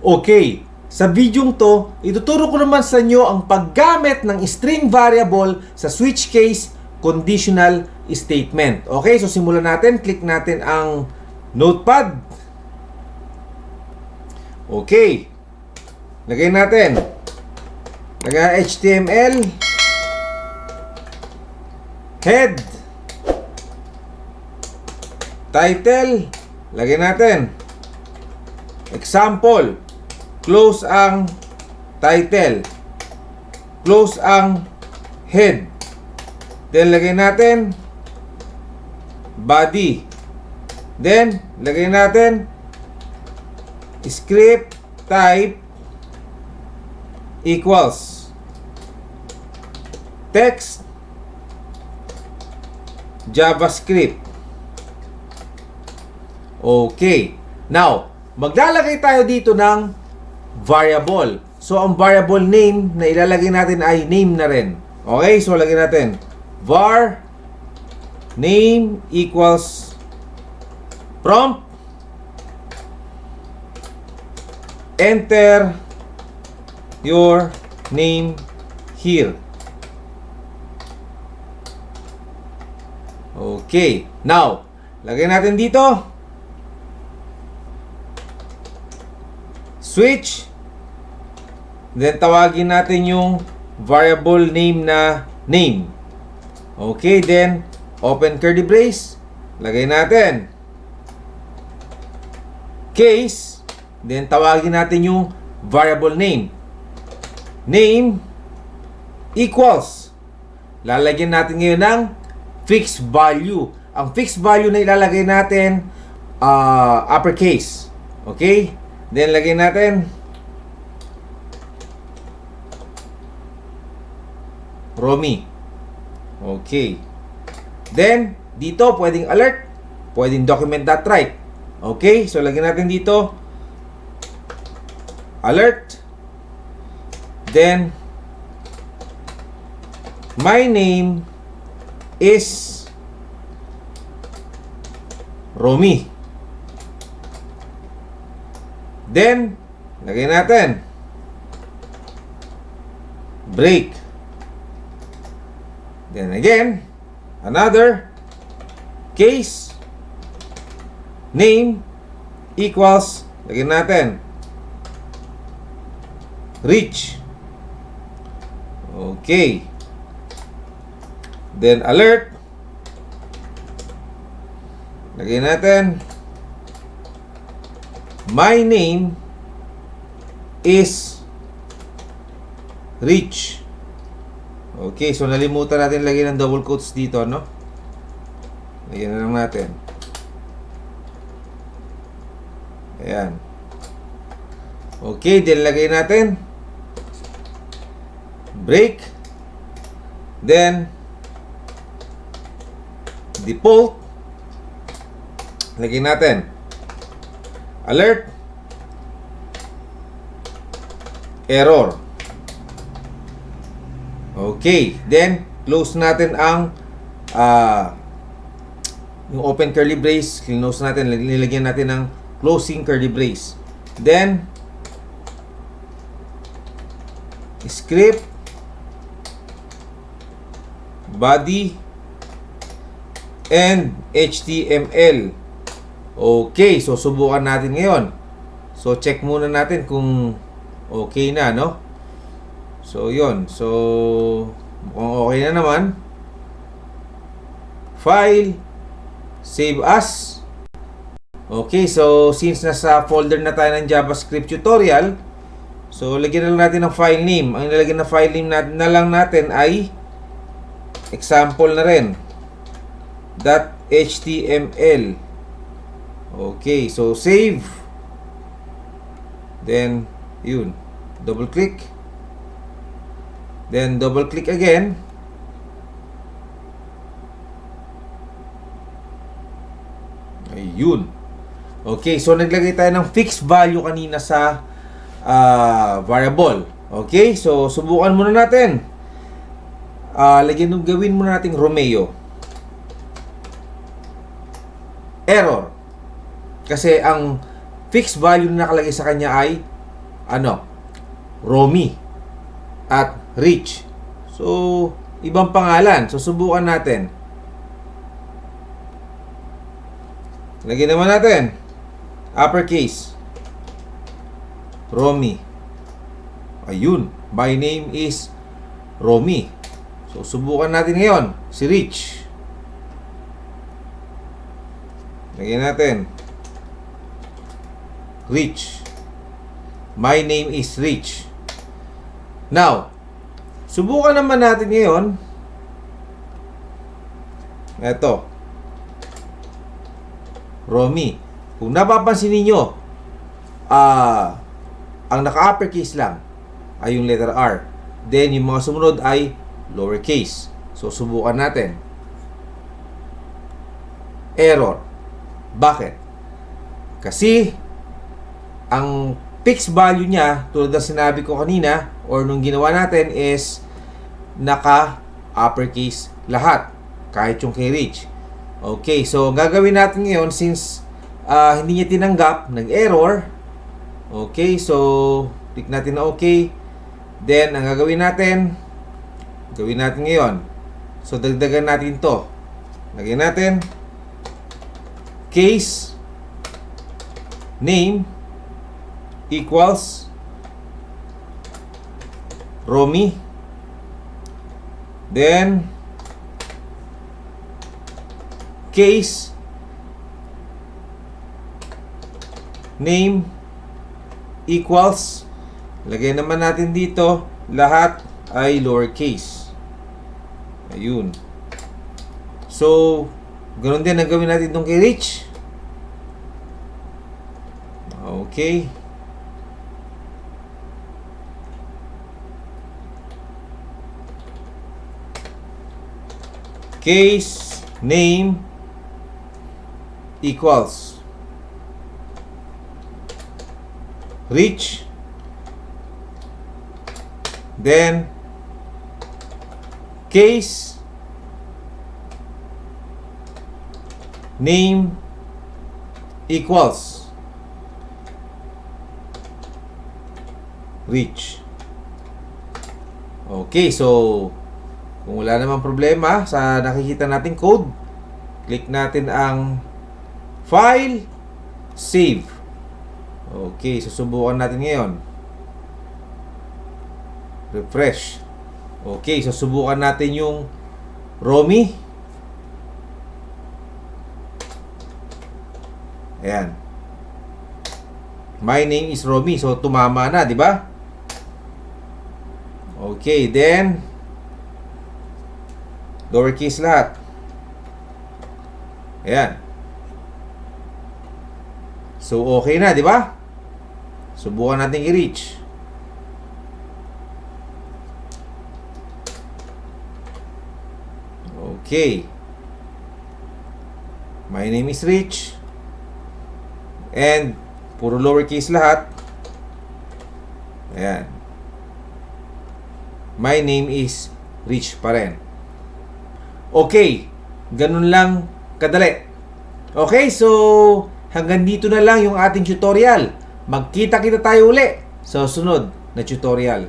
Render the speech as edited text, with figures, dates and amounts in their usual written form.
Okay, sa videong to, ituturo ko naman sa inyo ang paggamit ng string variable sa switch case conditional statement. Okay, so simulan natin. Click natin ang notepad. Okay. Lagay natin. Lagay HTML. Head. Title. Lagay natin. Example. Close ang title. Close ang head. Then, lagay natin body. Then, lagay natin script type equals text JavaScript. Okay. Now, maglalagay tayo dito ng variable. So, ang variable name na ilalagay natin ay name na rin. Okay? So, lagay natin var name equals prompt. Enter your name here. Okay. Now, lagay natin dito switch. Then, tawagin natin yung variable name na name. Okay, then, open curly brace. Lagay natin case. Then, tawagin natin yung variable name. Name equals. Lalagyan natin ngayon ng fixed value. Ang fixed value na ilalagay natin, uppercase. Okay? Then, lagyan natin Romy. Okay. Then, dito, pwedeng alert. Pwedeng document.write. Okay? So, lagyan natin dito alert. Then, my name is Romy. Then, lagay natin break. Then again, another case name equals, lagyan natin reach. Okay. Then alert. Lagyan natin my name is Rich. Okay, so nalimutan natin lagyan ng double quotes dito, no? Lagyan na lang natin. Ayan. Okay, then lagay natin break. Then default. Lagyan natin alert error. Okay, then close natin ang yung open curly brace, close natin, nilagyan natin ng closing curly brace. Then script body and HTML. Okay, so subukan natin ngayon. So check muna natin kung okay na, no? So yun. So mukhang okay na naman. File, save as. Okay, so since nasa folder na tayo ng JavaScript tutorial, so lagyan na lang natin ng file name. Ang nilagyan na file name natin na lang natin ay example na rin .html. Okay, so save. Then yun, double click. Then double click again. Ayun. Okay, so naglagay tayo ng fixed value kanina sa variable. Okay, so subukan muna natin. Gawin muna nating Romeo. Error. Kasi ang fixed value na nakalagay sa kanya ay Romy at Rich. So, ibang pangalan. So, subukan natin. Lagyan naman natin uppercase Romy. Ayun, my name is Romy. So, subukan natin ngayon si Rich. Lagyan natin Rich. My name is Rich. Now, subukan naman natin ngayon. Eto. Romy. Kung napapansin ninyo, ang naka-uppercase lang ay yung letter R. Then, yung mga sumunod ay lowercase. So, subukan natin. Error. Bakit? Kasi, ang fixed value niya, tulad ng sinabi ko kanina, or nung ginawa natin is, naka-uppercase lahat. Kahit yung kay Rich. Okay, so, gagawin natin ngayon, since hindi niya tinanggap, nag-error. Okay, so, click natin na okay. Then, ang gagawin natin ngayon. So, dagdagan natin to. Lagyan natin case name equals Romy. Then, case name equals, lagay naman natin dito, lahat ay lowercase. Ayun. So, ganoon din ang gawin natin itong kay Rich. Okay. Case name equals Rich. Then case name equals Rich. Okay, so kung wala namang problema sa nakikita nating code, click natin ang File, Save. Okay, susubukan natin ngayon. Refresh. Okay, susubukan natin yung Romy. Ayan. My name is Romy. So, tumama na, di ba? Okay, then lowercase lahat. Ayan. So, okay na, di ba? Subukan natin i-reach. Okay. My name is Rich. And, puro lowercase lahat. Ayan. My name is Rich pa rin. Okay. Ganun lang kadali. Okay, so hanggang dito na lang yung ating tutorial. Magkita-kita tayo uli sa sunod na tutorial.